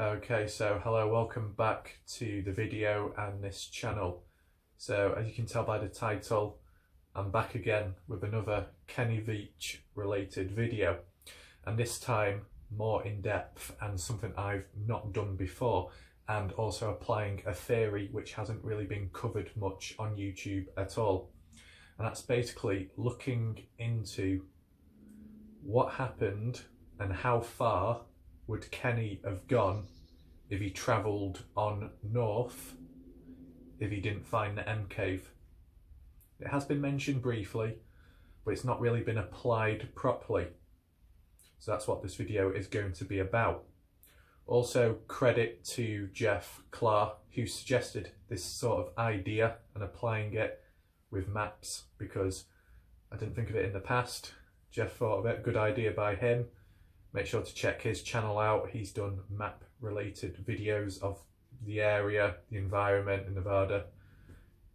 Okay, so hello, welcome back to the video and this channel. So as you can tell by the title, I'm back again with another Kenny Veach related video, and this time more in depth and something I've not done before, and also applying a theory which hasn't really been covered much on YouTube at all. And that's basically looking into what happened and how far would Kenny have gone if he travelled on north if he didn't find the M cave. It has been mentioned briefly, but it's not really been applied properly. So that's what this video is going to be about. Also, credit to Jeff Clark, who suggested this sort of idea and applying it with maps, because I didn't think of it in the past. Jeff thought of it, good idea by him. Make sure to check his channel out. He's done map related videos of the area, the environment in Nevada.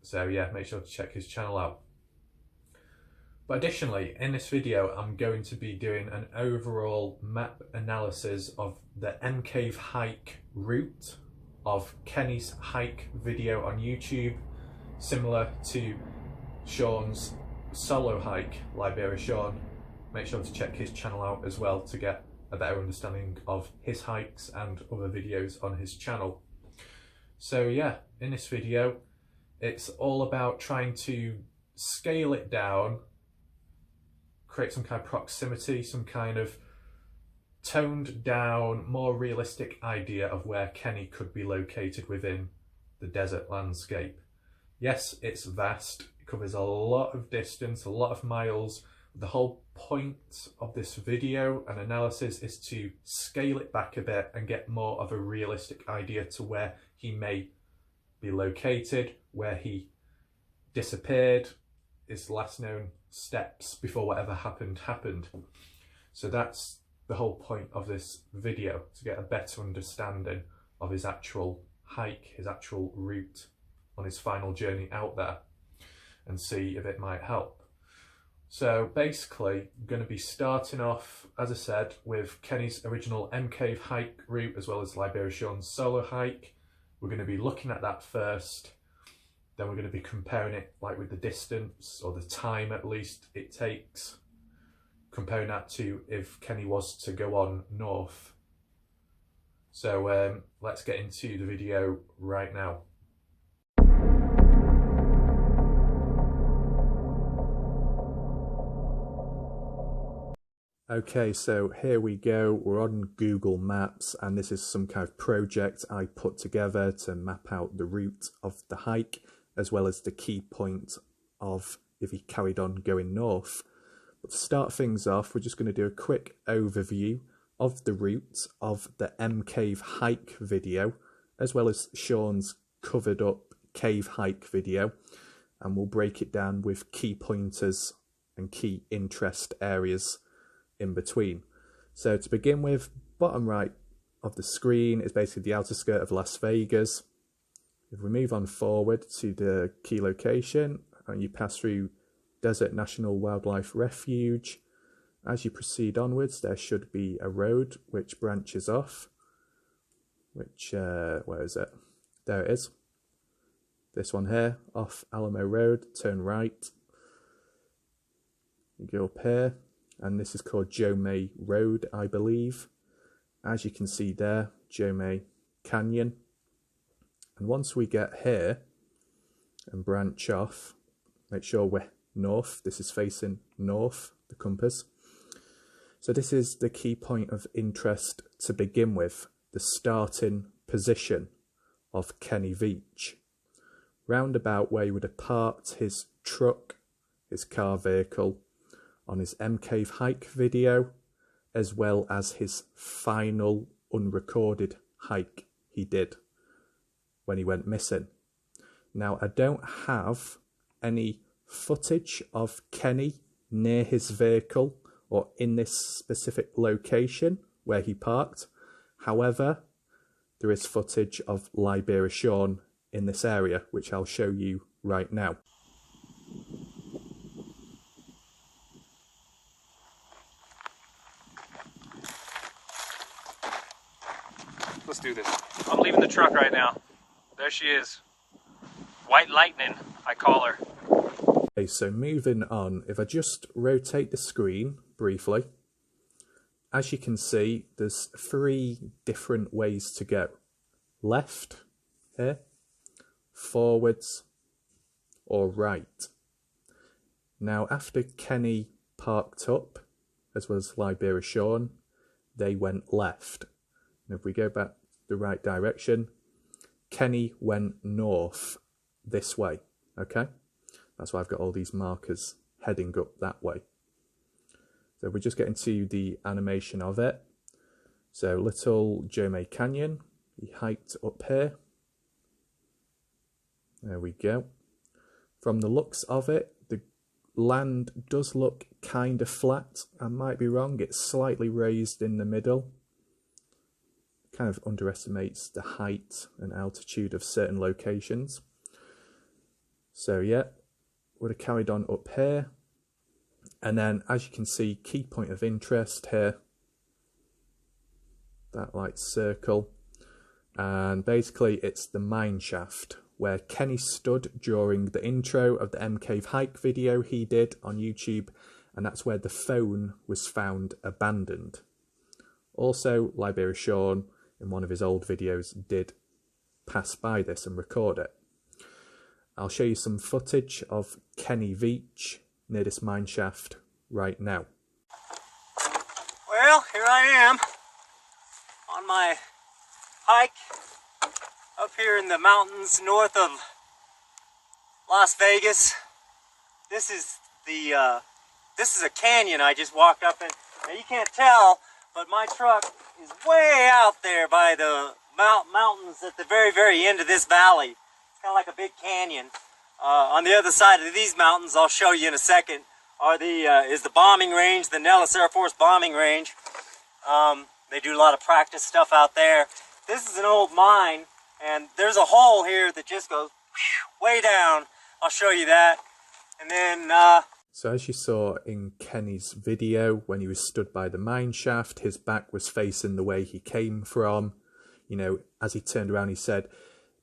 So yeah, make sure to check his channel out. But additionally, in this video, I'm going to be doing an overall map analysis of the M Cave hike route of Kenny's hike video on YouTube, similar to Sean's solo hike, Liberia Sean. Make sure to check his channel out as well to get a better understanding of his hikes and other videos on his channel. So yeah, in this video, it's all about trying to scale it down, create some kind of proximity, some kind of toned down, more realistic idea of where Kenny could be located within the desert landscape. Yes, it's vast, it covers a lot of distance, a lot of miles. The whole point of this video and analysis is to scale it back a bit and get more of a realistic idea to where he may be located, where he disappeared, his last known steps before whatever happened. So that's the whole point of this video, to get a better understanding of his actual hike, his actual route on his final journey out there, and see if it might help. So basically, I'm going to be starting off, as I said, with Kenny's original M Cave hike route, as well as Liberia Sean's solo hike. We're going to be looking at that first. Then we're going to be comparing it like with the distance, or the time at least it takes, comparing that to if Kenny was to go on north. So let's get into the video right now. Okay, so here we go. We're on Google Maps, and this is some kind of project I put together to map out the route of the hike, as well as the key point of if he carried on going north. But to start things off, we're just going to do a quick overview of the route of the M Cave hike video, as well as Sean's covered up cave hike video, and we'll break it down with key pointers and key interest areas in between. So to begin with, bottom right of the screen is basically the outer skirt of Las Vegas. If we move on forward to the key location, and you pass through Desert National Wildlife Refuge, as you proceed onwards, there should be a road which branches off, which, where is it? There it is. This one here, off Alamo Road, turn right. You go up here, and this is called Joe May Road, I believe. As you can see there, Joe May Canyon. And once we get here and branch off, make sure we're north. This is facing north, the compass. So this is the key point of interest to begin with, the starting position of Kenny Veach. Roundabout where he would have parked his truck, his car vehicle, on his M Cave hike video, as well as his final unrecorded hike he did when he went missing. Now, I don't have any footage of Kenny near his vehicle or in this specific location where he parked. However, there is footage of Liberia Sean in this area, which I'll show you right now. Let's do this. I'm leaving the truck right now. There she is. White Lightning, I call her. Okay, so moving on, if I just rotate the screen briefly, as you can see, there's 3 different ways to go. Left, here, forwards, or right. Now, after Kenny parked up, as well as Liberia Sean, they went left. And if we go back the right direction, Kenny went north this way, okay? That's why I've got all these markers heading up that way. So we're just getting to the animation of it. So little Jome Canyon, he hiked up here. There we go. From the looks of it, the land does look kind of flat. I might be wrong, it's slightly raised in the middle. Kind of underestimates the height and altitude of certain locations. So yeah, would have carried on up here. And then, as you can see, key point of interest here. That light circle. And basically it's the mine shaft where Kenny stood during the intro of the M Cave hike video he did on YouTube, and that's where the phone was found abandoned. Also, Liberia Sean, in one of his old videos, did pass by this and record it. I'll show you some footage of Kenny Veach near this mine shaft right now. Well, here I am on my hike up here in the mountains north of Las Vegas. This is a canyon I just walked up in. Now you can't tell, but my truck is way out there by the mountains at the very, very end of this valley. It's kind of like a big canyon. On the other side of these mountains, I'll show you in a second, is the bombing range, the Nellis Air Force bombing range. They do a lot of practice stuff out there. This is an old mine, and there's a hole here that just goes way down. I'll show you that. And then so as you saw in Kenny's video, when he was stood by the mine shaft, his back was facing the way he came from. You know, as he turned around, he said,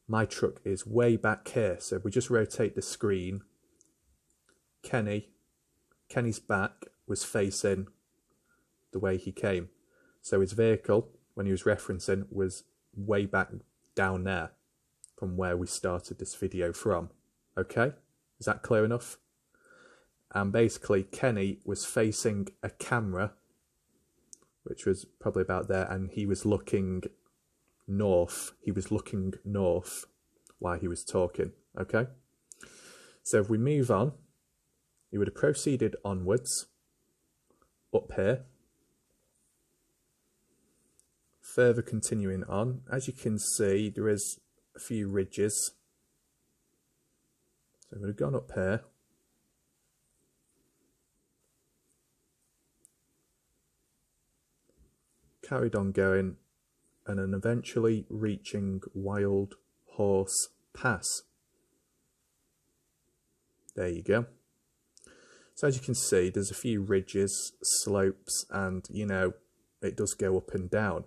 my truck is way back here. So if we just rotate the screen, Kenny's back was facing the way he came. So his vehicle, when he was referencing, was way back down there from where we started this video from. Okay? Is that clear enough? And basically, Kenny was facing a camera, which was probably about there, and he was looking north. He was looking north while he was talking. Okay? So if we move on, he would have proceeded onwards, up here. Further continuing on, as you can see, there is a few ridges. So we would have gone up here. Carried on going, and then eventually reaching Wild Horse Pass. There you go. So as you can see, there's a few ridges, slopes, and you know, it does go up and down.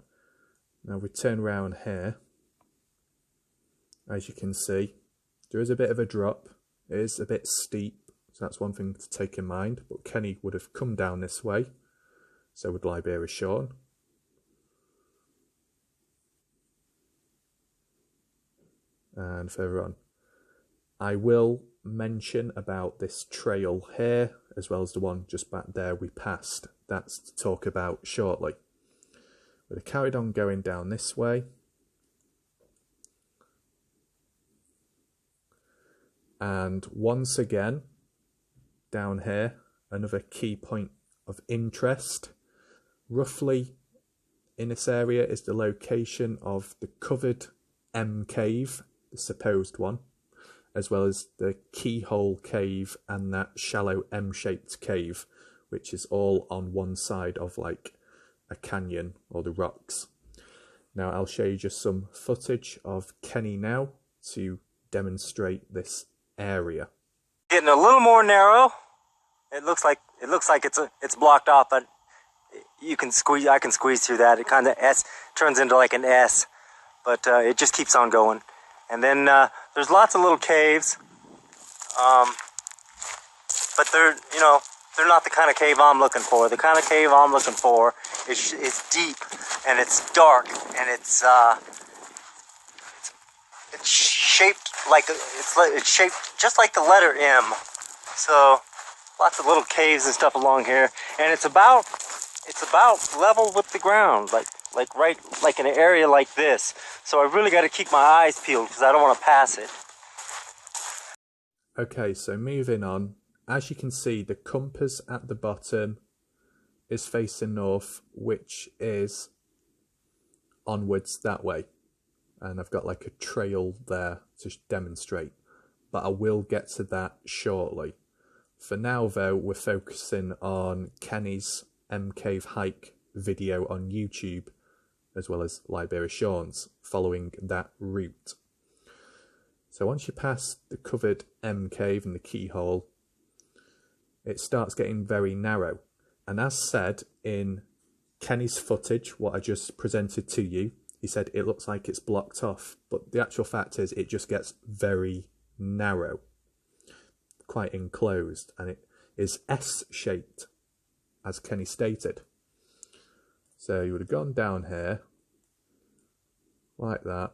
Now we turn around here. As you can see, there is a bit of a drop. It is a bit steep, so that's one thing to take in mind. But Kenny would have come down this way, so would Liberia Sean. And further on, I will mention about this trail here, as well as the one just back there we passed. That's to talk about shortly. But I carried on going down this way. And once again, down here, another key point of interest. Roughly in this area is the location of the covered M cave, the supposed one, as well as the keyhole cave and that shallow M-shaped cave, which is all on one side of like a canyon or the rocks. Now I'll show you just some footage of Kenny now to demonstrate this area. Getting a little more narrow. It looks like it's blocked off, but you can squeeze. I can squeeze through that. It kind of turns into like an S. but it just keeps on going. And then there's lots of little caves, but they're, you know, they're not the kind of cave I'm looking for. The kind of cave I'm looking for is deep, and it's dark, and it's shaped like it's shaped just like the letter M. So lots of little caves and stuff along here, and it's about level with the ground, like in an area like this. So I really got to keep my eyes peeled because I don't want to pass it. Okay, so moving on. As you can see, the compass at the bottom is facing north, which is onwards that way. And I've got like a trail there to demonstrate, but I will get to that shortly. For now though, we're focusing on Kenny's M Cave hike video on YouTube, as well as Liberia Sean's, following that route. So once you pass the covered M Cave and the keyhole, it starts getting very narrow. And as said in Kenny's footage, what I just presented to you, he said it looks like it's blocked off, but the actual fact is it just gets very narrow, quite enclosed, and it is S-shaped, as Kenny stated. So you would have gone down here, like that,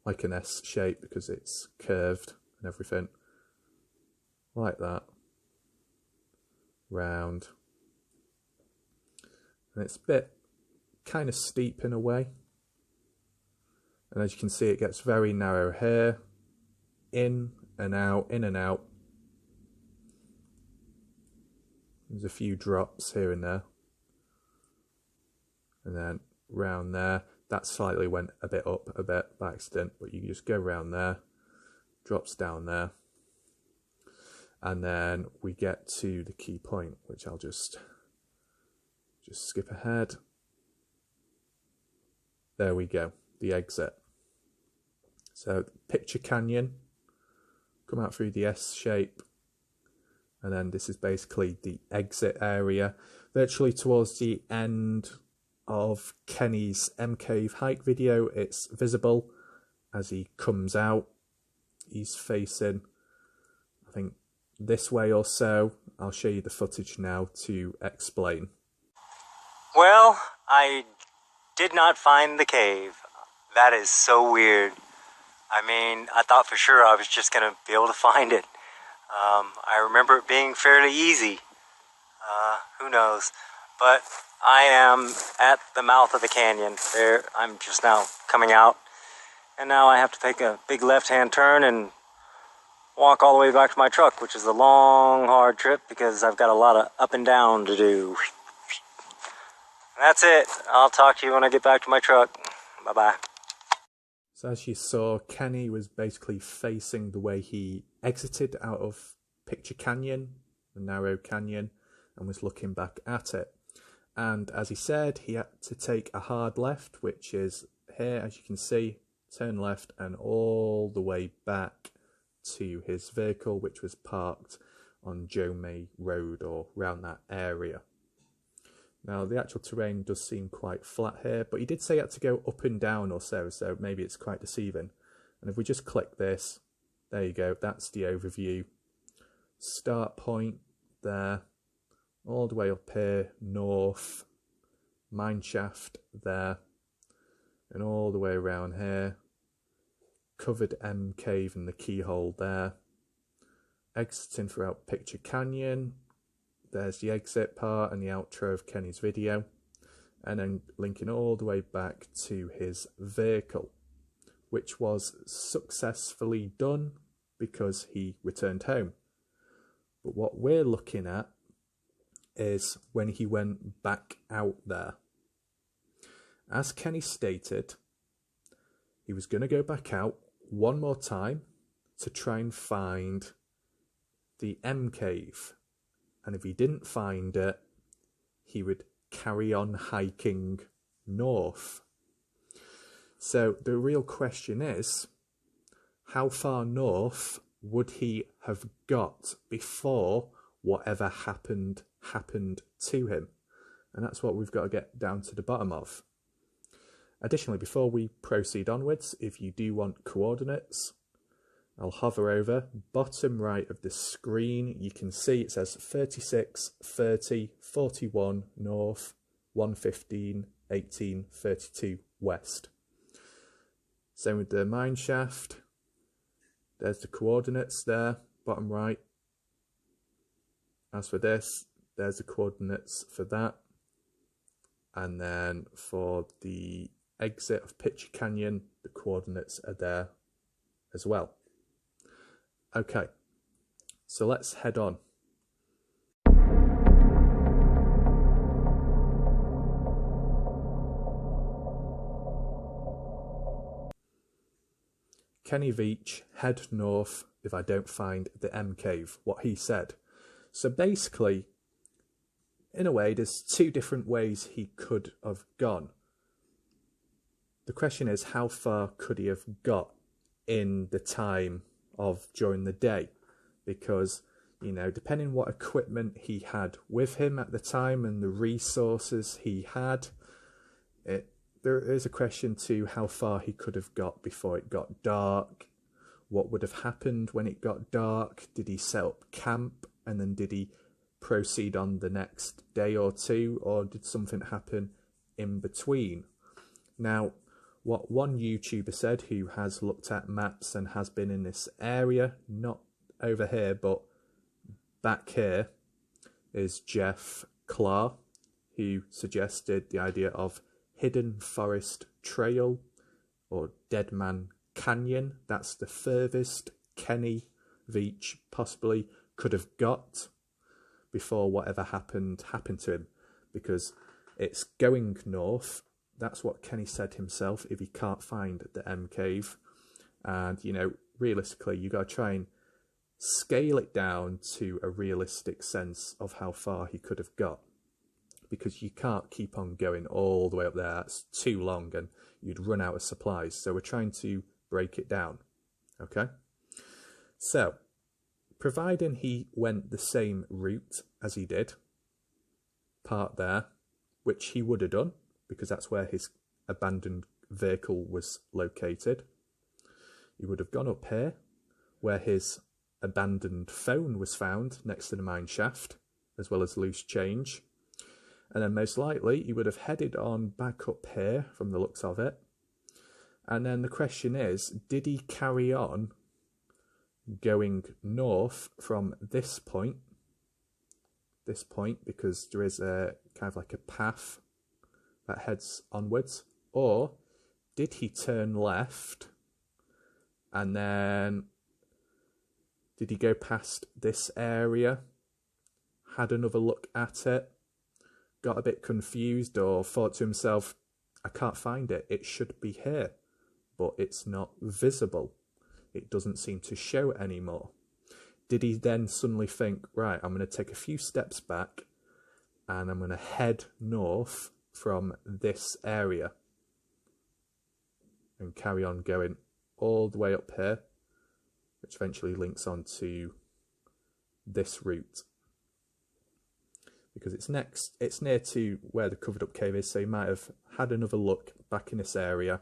like an S shape because it's curved and everything, like that, round, and it's a bit kind of steep in a way, and as you can see it gets very narrow here, in and out, in and out. There's a few drops here and there, and then round there. That slightly went a bit up a bit by accident, but you just go around there, drops down there, and then we get to the key point, which I'll just skip ahead. There we go, the exit. So picture canyon, come out through the S shape, and then this is basically the exit area, virtually towards the end of Kenny's M Cave hike video. It's visible as he comes out. He's facing, I think, this way or so. I'll show you the footage now to explain. Well, I did not find the cave. That is so weird. I mean, I thought for sure I was just going to be able to find it. I remember it being fairly easy. Who knows? But I am at the mouth of the canyon. There, I'm just now coming out. And now I have to take a big left-hand turn and walk all the way back to my truck, which is a long, hard trip because I've got a lot of up and down to do. That's it. I'll talk to you when I get back to my truck. Bye-bye. So as you saw, Kenny was basically facing the way he exited out of Picture Canyon, the narrow canyon, and was looking back at it. And as he said, he had to take a hard left, which is here, as you can see, turn left and all the way back to his vehicle, which was parked on Joe May Road or around that area. Now, the actual terrain does seem quite flat here, but he did say he had to go up and down or so maybe it's quite deceiving. And if we just click this, there you go, that's the overview. Start point there, all the way up here, north, mine shaft there, and all the way around here. Covered M Cave and the keyhole there. Exiting throughout Picture Canyon. There's the exit part and the outro of Kenny's video, and then linking all the way back to his vehicle, which was successfully done because he returned home. But what we're looking at is when he went back out there. As Kenny stated, he was going to go back out one more time to try and find the M Cave. And if he didn't find it, he would carry on hiking north. So the real question is, how far north would he have got before whatever happened to him? And that's what we've got to get down to the bottom of. Additionally, before we proceed onwards, if you do want coordinates, I'll hover over bottom right of the screen. You can see it says 36, 30, 41 north, 115, 18, 32 west. Same with the mine shaft. There's the coordinates there, bottom right. As for this, there's the coordinates for that. And then for the exit of Pitcher Canyon, the coordinates are there as well. Okay, so let's head on. Kenny Veach, head north if I don't find the M cave, what he said. So basically, in a way, there's two different ways he could have gone. The question is, how far could he have got in the time of during the day? Because, you know, depending what equipment he had with him at the time and the resources he had, there is a question to how far he could have got before it got dark. What would have happened when it got dark? Did he set up camp and then did he proceed on the next day or two, or did something happen in between? Now, what one YouTuber said, who has looked at maps and has been in this area, not over here but back here, is Jeff Clark, who suggested the idea of Hidden Forest Trail or Dead Man Canyon. That's the furthest Kenny Veach possibly could have got before whatever happened to him, because it's going north. That's what Kenny said himself, if he can't find the M cave. And, you know, realistically, you got to try and scale it down to a realistic sense of how far he could have got, because you can't keep on going all the way up there. That's too long and you'd run out of supplies. So we're trying to break it down. Okay, so providing he went the same route as he did, part there, which he would have done because that's where his abandoned vehicle was located. He would have gone up here where his abandoned phone was found next to the mine shaft, as well as loose change. And then most likely he would have headed on back up here from the looks of it. And then the question is, did he carry on going north from this point, because there is a kind of like a path that heads onwards, or did he turn left and then did he go past this area, had another look at it, got a bit confused, or thought to himself, I can't find it, it should be here, but it's not visible, it doesn't seem to show anymore. Did he then suddenly think, right, I'm going to take a few steps back and I'm going to head north from this area and carry on going all the way up here, which eventually links on to this route, because it's near to where the covered up cave is, so he might have had another look back in this area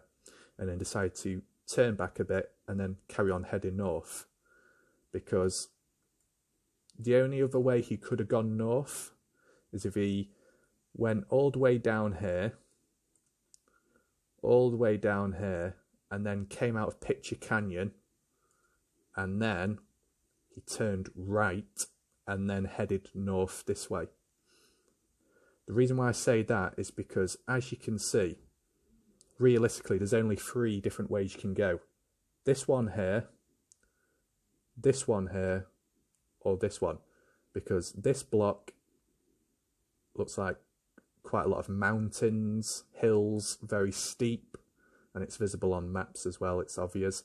and then decided to turn back a bit and then carry on heading north, because the only other way he could have gone north is if he went all the way down here, and then came out of Pitcher Canyon, and then he turned right and then headed north this way. The reason why I say that is because, as you can see, realistically there's only 3 different ways you can go. This one here, or this one, because this block looks like quite a lot of mountains, hills, very steep, and it's visible on maps as well, it's obvious.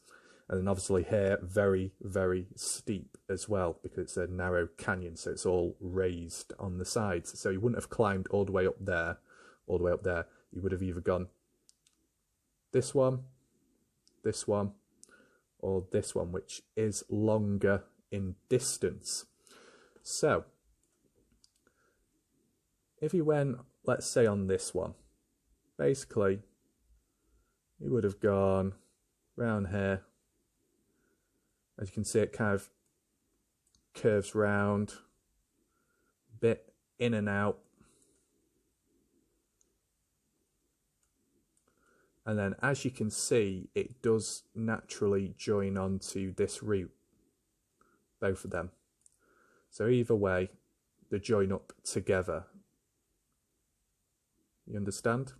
And then obviously here, very, very steep as well, because it's a narrow canyon, so it's all raised on the sides. So you wouldn't have climbed all the way up there, You would have either gone this one, or this one, which is longer in distance. So if you went, let's say, on this one, basically he would have gone round here. As you can see, it kind of curves round, bit in and out. And then as you can see, it does naturally join onto this route, both of them. So either way, they join up together. You understand?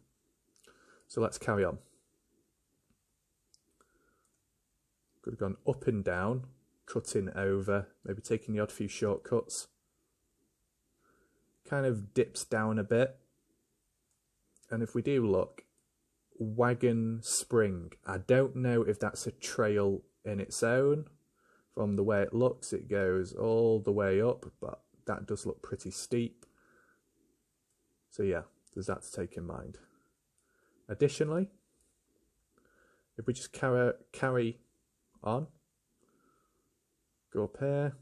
So let's carry on. Could have gone up and down, cutting over, maybe taking the odd few shortcuts. Kind of dips down a bit. And if we do look, Wagon Spring. I don't know if that's a trail in its own. From the way it looks, it goes all the way up, but that does look pretty steep. So yeah, there's that to take in mind. Additionally, if we just carry on, go up here,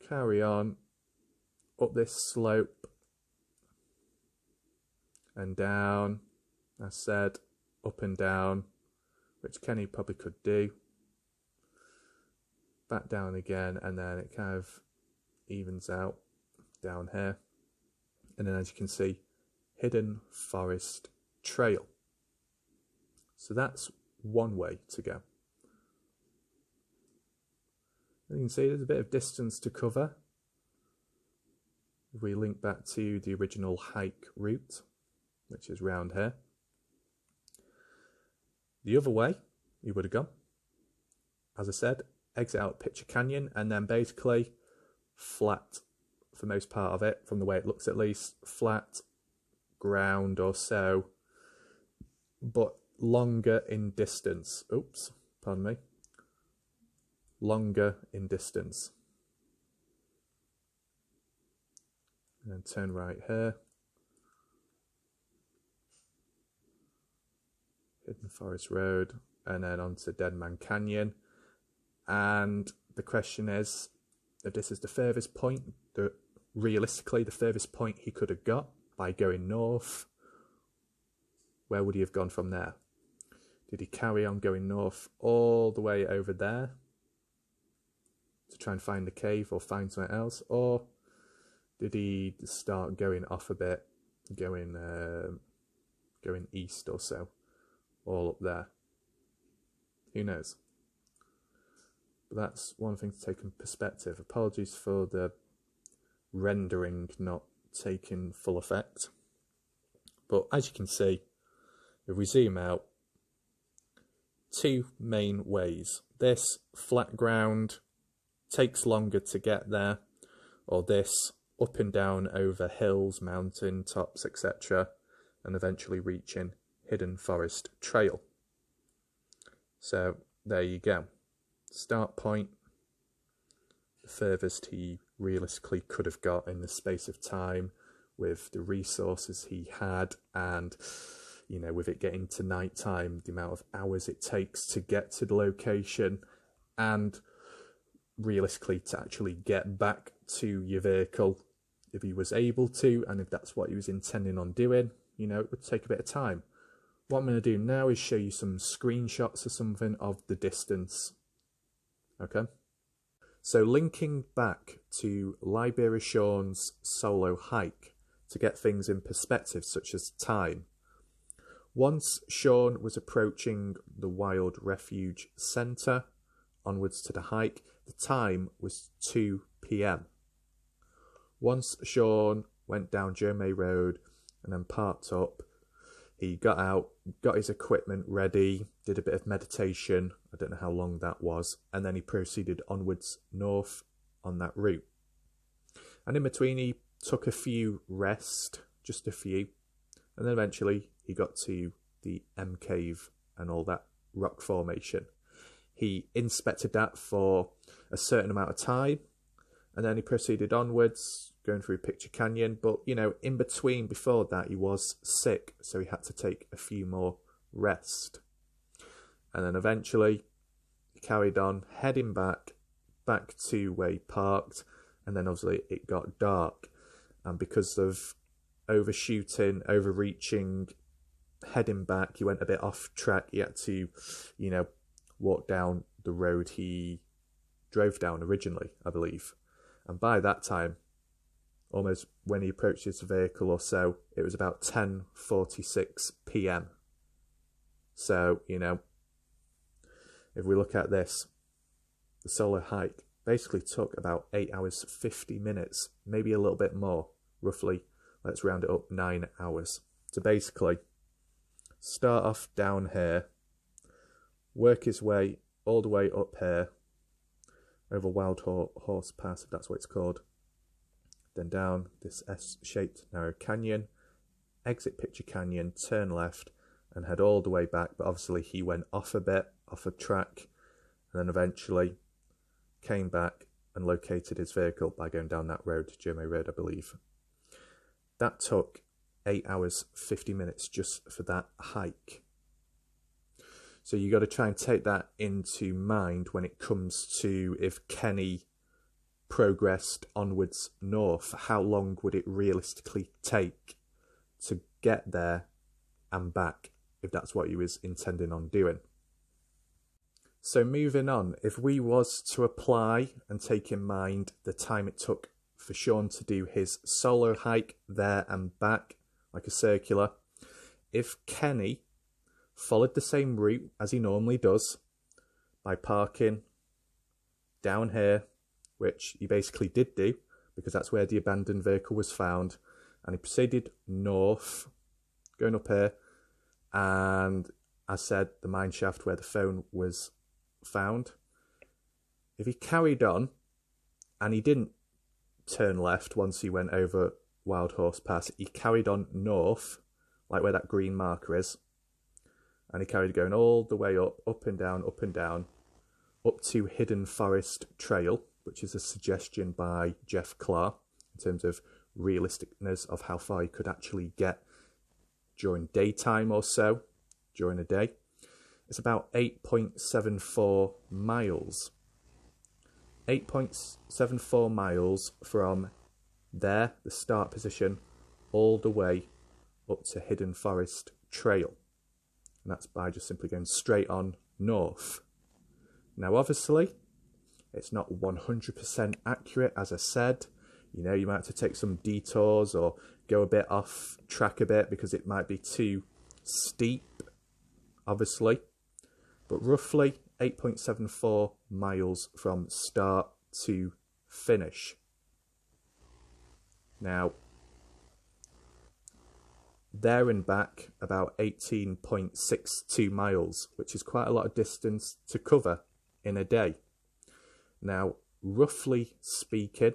carry on up this slope and down, as said, up and down, which Kenny probably could do. Back down again, and then it kind of evens out down here. And then as you can see, Hidden Forest Trail. So that's one way to go. As you can see, there's a bit of distance to cover. If we link back to the original hike route, which is round here. The other way you would have gone, as I said, exit out Picture Canyon, and then basically flat for most part of it, from the way it looks at least, flat ground or so, but longer in distance. Oops, pardon me. Longer in distance. And then turn right here. Hidden Forest Road, and then onto Dead Man Canyon. And the question is, if this is the furthest point, realistically the furthest point he could have got by going north, where would he have gone from there? Did he carry on going north all the way over there to try and find the cave or find something else, or did he start going off a bit, going east or so, all up there? Who knows? But that's one thing to take in perspective. Apologies for the rendering not taking full effect. But as you can see, if we zoom out, two main ways. This flat ground takes longer to get there, or this up and down over hills, mountain tops, etc., and eventually reaching Hidden Forest Trail. So there you go. Start point, the furthest he realistically could have got in the space of time with the resources he had, and you know, with it getting to night time, the amount of hours it takes to get to the location, and realistically to actually get back to your vehicle if he was able to, and if that's what he was intending on doing, you know, it would take a bit of time. What I'm going to do now is show you some screenshots or something of the distance. Okay? So linking back to Liberia Sean's solo hike to get things in perspective, such as time. Once Sean was approaching the Wild Refuge Centre onwards to the hike, the time was 2 p.m. Once Sean went down Jermay Road and then parked up, he got out, got his equipment ready, did a bit of meditation, I don't know how long that was, and then he proceeded onwards north on that route. And in between he took a few rest, just a few, and then eventually he got to the M Cave and all that rock formation. He inspected that for a certain amount of time, and then he proceeded onwards, going through Picture Canyon. But, you know, in between, before that, he was sick, so he had to take a few more rest. And then eventually, he carried on, heading back to where he parked, and then obviously it got dark. And because of overshooting, overreaching, heading back. He went a bit off track. He had to, walk down the road he drove down originally, I believe. And by that time, almost when he approached his vehicle or so, it was about 10:46 p.m. So, if we look at this, the solo hike basically took about 8 hours 50 minutes, maybe a little bit more, roughly, let's round it up, 9 hours. To basically start off down here, work his way all the way up here, over Wild Horse Pass, if that's what it's called, then down this S-shaped narrow canyon, exit Picture Canyon, turn left, and head all the way back. But obviously he went off a bit, off a track, and then eventually came back and located his vehicle by going down that road, Jeremy Road, I believe. That took 8 hours 50 minutes just for that hike. So you got to try and take that into mind when it comes to if Kenny progressed onwards north. How long would it realistically take to get there and back, if that's what he was intending on doing? So moving on, if we was to apply and take in mind the time it took for Sean to do his solo hike there and back, like a circular, if Kenny followed the same route as he normally does by parking down here, which he basically did do because that's where the abandoned vehicle was found, and he proceeded north, going up here, and as said, the mine shaft where the phone was found. If he carried on and he didn't turn left once he went over Wild Horse Pass, he carried on north, like where that green marker is, and he carried going all the way up and down, up to Hidden Forest Trail, which is a suggestion by Jeff Clark in terms of realisticness of how far he could actually get during daytime or so, during a day. It's about 8.74 miles. 8.74 miles from there, the start position, all the way up to Hidden Forest Trail. And that's by just simply going straight on north. Now, obviously, it's not 100% accurate, as I said. You might have to take some detours or go a bit off track a bit because it might be too steep, obviously. But roughly 8.74 miles from start to finish. Now, there and back about 18.62 miles, which is quite a lot of distance to cover in a day. Now, roughly speaking,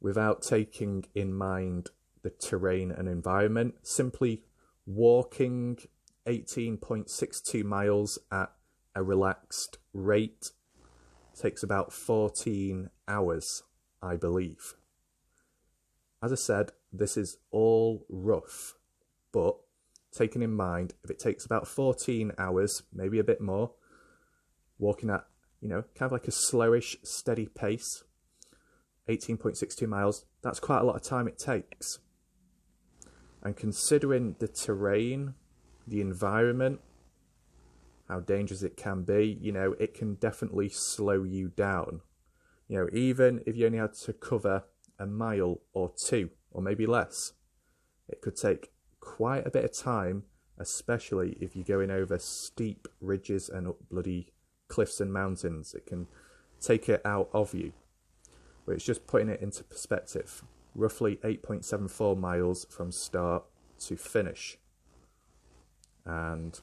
without taking in mind the terrain and environment, simply walking 18.62 miles at a relaxed rate takes about 14 hours, I believe. As I said, this is all rough, but taking in mind, if it takes about 14 hours, maybe a bit more, walking at, kind of like a slowish, steady pace, 18.62 miles, that's quite a lot of time it takes. And considering the terrain, the environment, how dangerous it can be, it can definitely slow you down. Even if you only had to cover a mile or two, or maybe less, it could take quite a bit of time, especially if you're going over steep ridges and up bloody cliffs and mountains. It can take it out of you. But it's just putting it into perspective. Roughly 8.74 miles from start to finish. And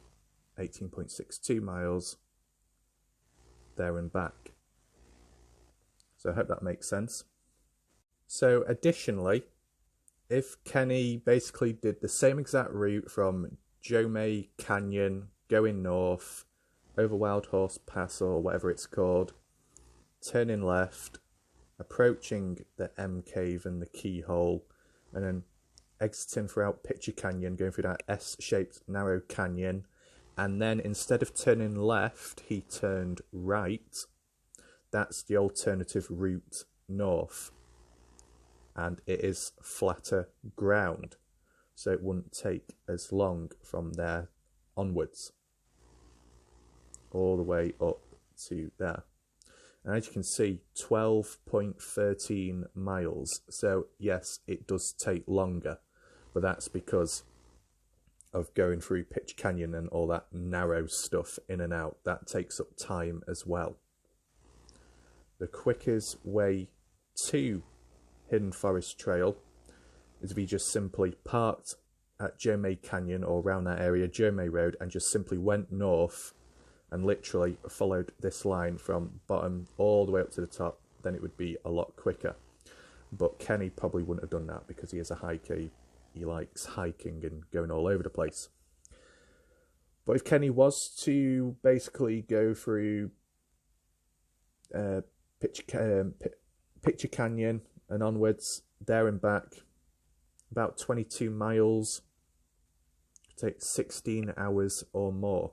18.62 miles there and back. So I hope that makes sense. So additionally, if Kenny basically did the same exact route from Jome Canyon, going north, over Wild Horse Pass or whatever it's called, turning left, approaching the M Cave and the Keyhole, and then exiting throughout Picture Canyon, going through that S-shaped narrow canyon, and then instead of turning left, he turned right. That's the alternative route north. and it is flatter ground, so it wouldn't take as long from there onwards, all the way up to there. And as you can see, 12.13 miles. So yes, it does take longer, but that's because of going through Pitch Canyon and all that narrow stuff in and out. That takes up time as well. The quickest way to Hidden Forest Trail is if you just simply parked at Jomay Canyon or around that area, Jomay Road, and just simply went north and literally followed this line from bottom all the way up to the top, then it would be a lot quicker. But Kenny probably wouldn't have done that because he is a hiker. He likes hiking and going all over the place. But if Kenny was to basically go through Picture Canyon and onwards, there and back, about 22 miles, take 16 hours or more.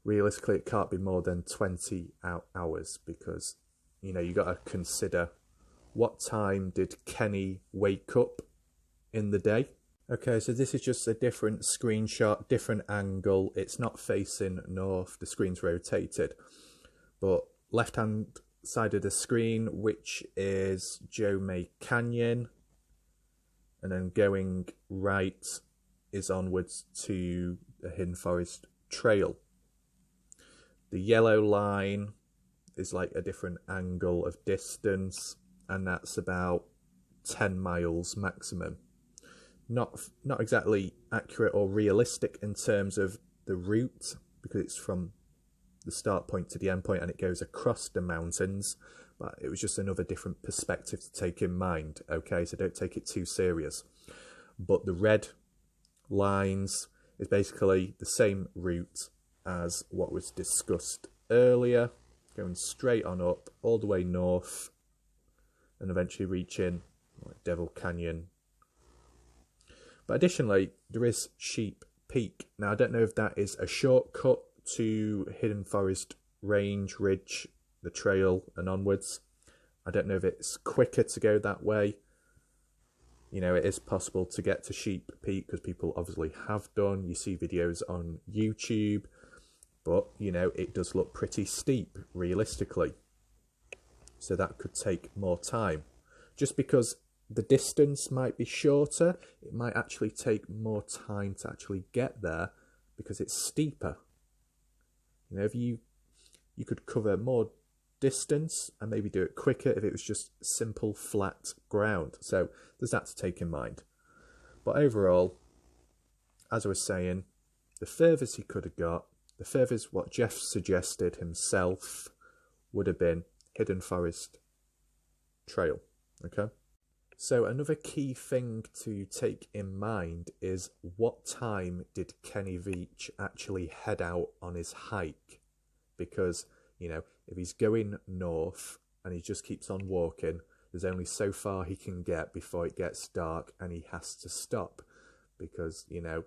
Realistically, it can't be more than 20 hours because, you know, you got to consider what time did Kenny wake up in the day. Okay, so this is just a different screenshot, different angle. It's not facing north, the screen's rotated. But left-hand side of the screen, which is Jomay Canyon, and then going right is onwards to the Hidden Forest Trail. The yellow line is like a different angle of distance, and that's about 10 miles maximum. Not exactly accurate or realistic in terms of the route, because it's from the start point to the end point and it goes across the mountains, but it was just another different perspective to take in mind. Okay, so don't take it too serious. But the red lines is basically the same route as what was discussed earlier, going straight on up all the way north and eventually reaching like Devil Canyon. But additionally, there is Sheep Peak. Now, I don't know if that is a shortcut to Hidden Forest Range, Ridge, the trail and onwards. I don't know if it's quicker to go that way. You know, it is possible to get to Sheep Peak because people obviously have done. You see videos on YouTube. But, you know, it does look pretty steep, realistically. So that could take more time. Just because the distance might be shorter, it might actually take more time to actually get there because it's steeper. You know, if you could cover more distance and maybe do it quicker if it was just simple, flat ground. So there's that to take in mind. But overall, as I was saying, the furthest he could have got, the furthest what Jeff suggested himself would have been Hidden Forest Trail. Okay? So another key thing to take in mind is what time did Kenny Veach actually head out on his hike? Because, you know, if he's going north and he just keeps on walking, there's only so far he can get before it gets dark and he has to stop. Because, you know,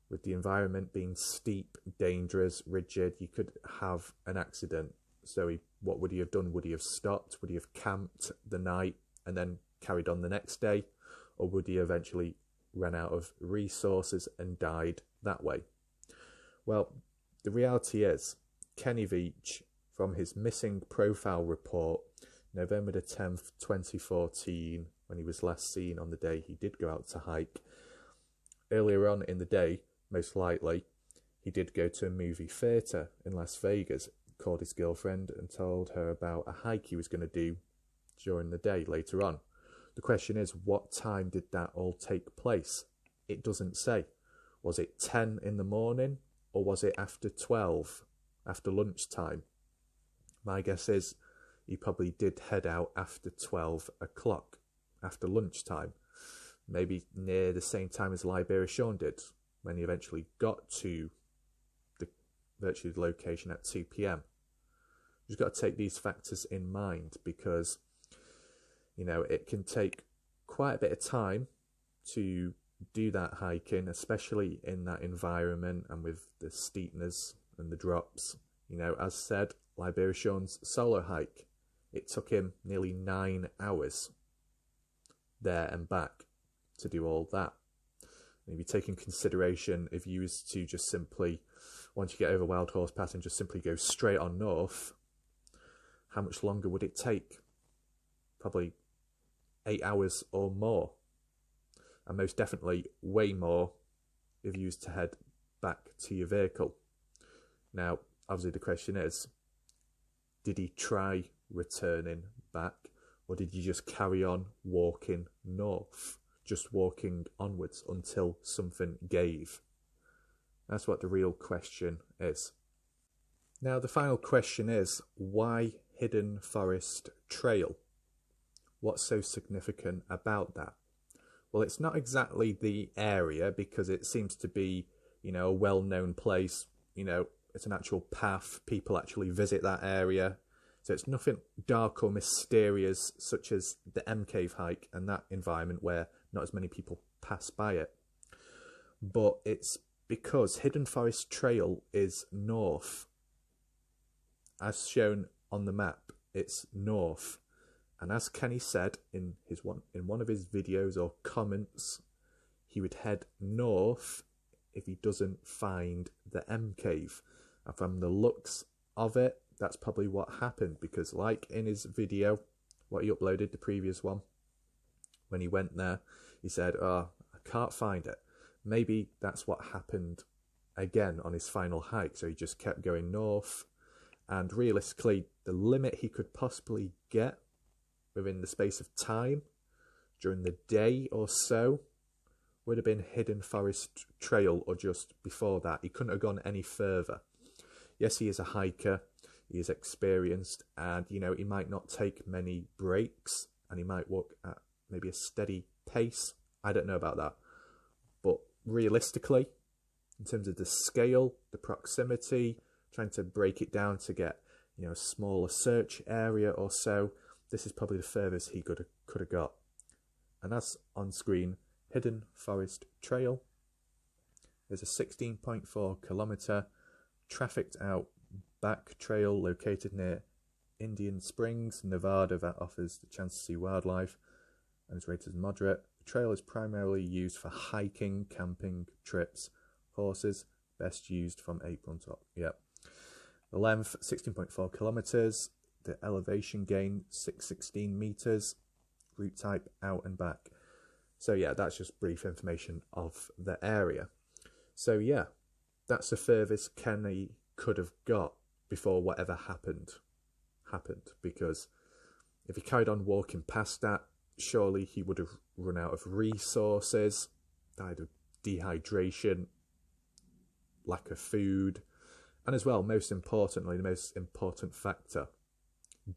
with the environment being steep, dangerous, rigid, you could have an accident. So what would he have done? Would he have stopped? Would he have camped the night and then carried on the next day? Or would he eventually run out of resources and died that way? Well, the reality is, Kenny Veach, from his missing profile report, November the 10th, 2014, when he was last seen on the day he did go out to hike, earlier on in the day, most likely, he did go to a movie theatre in Las Vegas, called his girlfriend and told her about a hike he was going to do during the day later on. The question is, what time did that all take place? It doesn't say. Was it 10 in the morning or was it after 12, after lunchtime? My guess is he probably did head out after 12 o'clock, after lunchtime. Maybe near the same time as Liberia Sean did, when he eventually got to virtually the location at 2 p.m. You've got to take these factors in mind because, you know, it can take quite a bit of time to do that hiking, especially in that environment and with the steepness and the drops. You know, as said, Liberia Sean's solo hike, it took him nearly 9 hours. there and back to do all that. And if you take in consideration, if you was to just simply, once you get over Wild Horse Pass and just simply go straight on north, how much longer would it take? Probably 8 hours or more. And most definitely way more if you was to head back to your vehicle. Now, obviously the question is, did he try returning back, or did you just carry on walking north, just walking onwards until something gave? That's what the real question is. Now, the final question is, why Hidden Forest Trail? What's so significant about that? Well, it's not exactly the area, because it seems to be, you know, a well-known place. You know, it's an actual path. People actually visit that area. So it's nothing dark or mysterious, such as the M Cave hike and that environment where not as many people pass by it. But it's because Hidden Forest Trail is north. As shown on the map, it's north. And as Kenny said in one of his videos or comments, he would head north if he doesn't find the M Cave. And from the looks of it, that's probably what happened, because like in his video, what he uploaded, the previous one, when he went there, he said, "Oh, I can't find it." Maybe that's what happened again on his final hike. So he just kept going north, and realistically, the limit he could possibly get within the space of time during the day or so would have been Hidden Forest Trail, or just before that. He couldn't have gone any further. Yes, he is a hiker, he is experienced, and you know, he might not take many breaks, and he might walk at maybe a steady pace. I don't know about that, but realistically, in terms of the scale, the proximity, trying to break it down to get, you know, a smaller search area or so, this is probably the furthest he could have got. And as on screen, Hidden Forest Trail is a 16.4 kilometre trafficked out back trail located near Indian Springs, Nevada, that offers the chance to see wildlife and is rated as moderate. The trail is primarily used for hiking, camping, trips, horses, best used from April until, The length, 16.4 kilometres. The elevation gain, 616 metres. Route type, out and back. So yeah, that's just brief information of the area. So yeah, that's the furthest Kenny could have got before whatever happened, because if he carried on walking past that, surely he would have run out of resources, died of dehydration, lack of food, and as well, most importantly, the most important factor,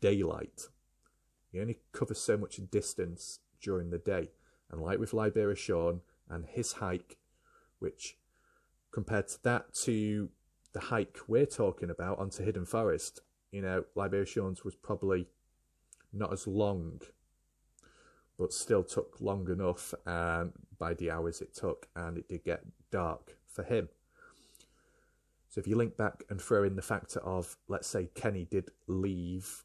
daylight. You only cover so much distance during the day, and like with Liberia Sean and his hike, which compared to that to the hike we're talking about onto Hidden Forest, you know, Liberia Sean's was probably not as long, but still took long enough by the hours it took, and it did get dark for him. So if you link back and throw in the factor of, let's say Kenny did leave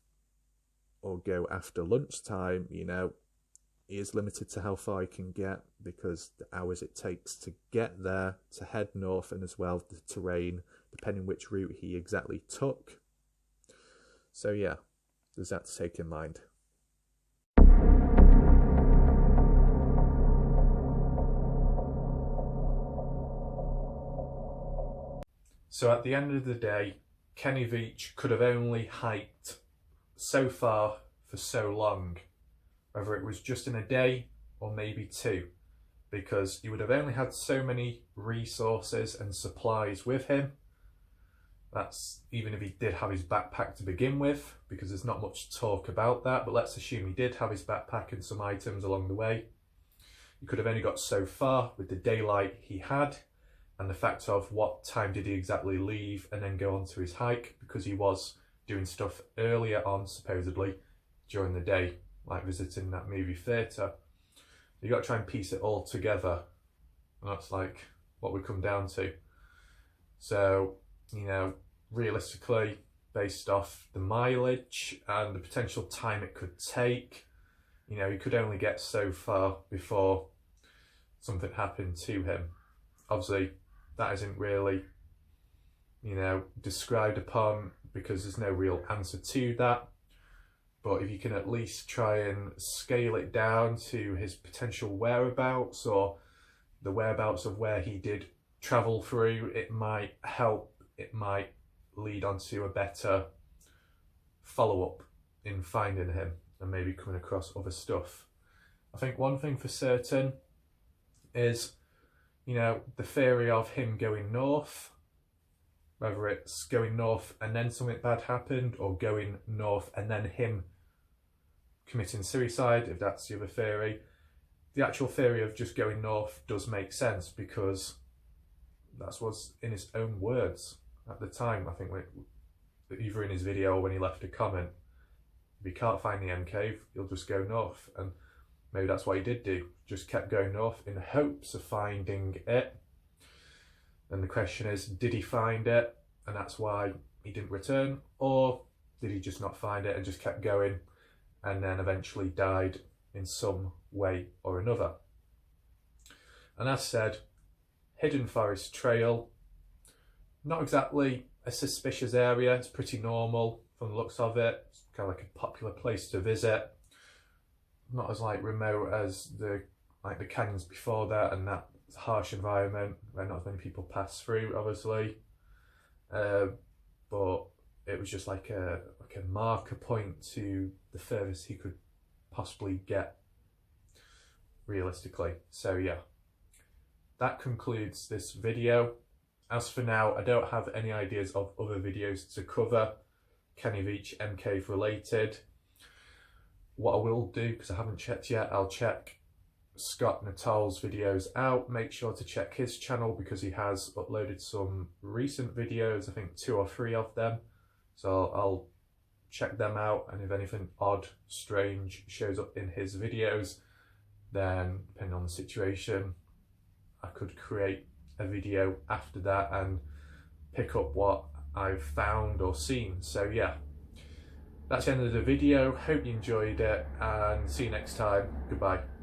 or go after lunchtime, you know, he is limited to how far he can get, because the hours it takes to get there, to head north, and as well the terrain, depending which route he exactly took. So yeah, there's that to take in mind. So at the end of the day, Kenny Veach could have only hiked so far for so long, whether it was just in a day or maybe two, because he would have only had so many resources and supplies with him. That's even if he did have his backpack to begin with, because there's not much talk about that, but let's assume he did have his backpack and some items along the way. He could have only got so far with the daylight he had, and the fact of what time did he exactly leave and then go on to his hike, because he was doing stuff earlier on, supposedly, during the day, like visiting that movie theatre. You got to try and piece it all together, and that's like what we come down to. So, you know, realistically, based off the mileage and the potential time it could take, you know, he could only get so far before something happened to him. Obviously, that isn't really, you know, described upon because there's no real answer to that. But if you can at least try and scale it down to his potential whereabouts or the whereabouts of where he did travel through, it might help. It might lead on to a better follow-up in finding him and maybe coming across other stuff. I think one thing for certain is, you know, the theory of him going north, whether it's going north and then something bad happened, or going north and then him committing suicide, if that's the other theory. The actual theory of just going north does make sense because that was in his own words at the time. I think either in his video or when he left a comment, if he can't find the M cave, he'll just go north, and maybe that's what he did do, just kept going north in hopes of finding it. And the question is, did he find it and that's why he didn't return, or did he just not find it and just kept going and then eventually died in some way or another? And as said, Hidden Forest Trail, not exactly a suspicious area, it's pretty normal from the looks of it. It's kind of like a popular place to visit, not as like remote as the canyons before that and that harsh environment where not as many people pass through, obviously. But it was just like a marker point to the furthest he could possibly get realistically. So yeah, that concludes this video. As for now, I don't have any ideas of other videos to cover Kenny Veach M cave related. What I will do, because I haven't checked yet, I'll check Scott Natal's videos out. Make sure to check his channel because he has uploaded some recent videos, I think 2 or 3 of them. So I'll check them out, and if anything odd, strange shows up in his videos, then depending on the situation, I could create a video after that and pick up what I've found or seen. So yeah, that's the end of the video. Hope you enjoyed it and see you next time. Goodbye.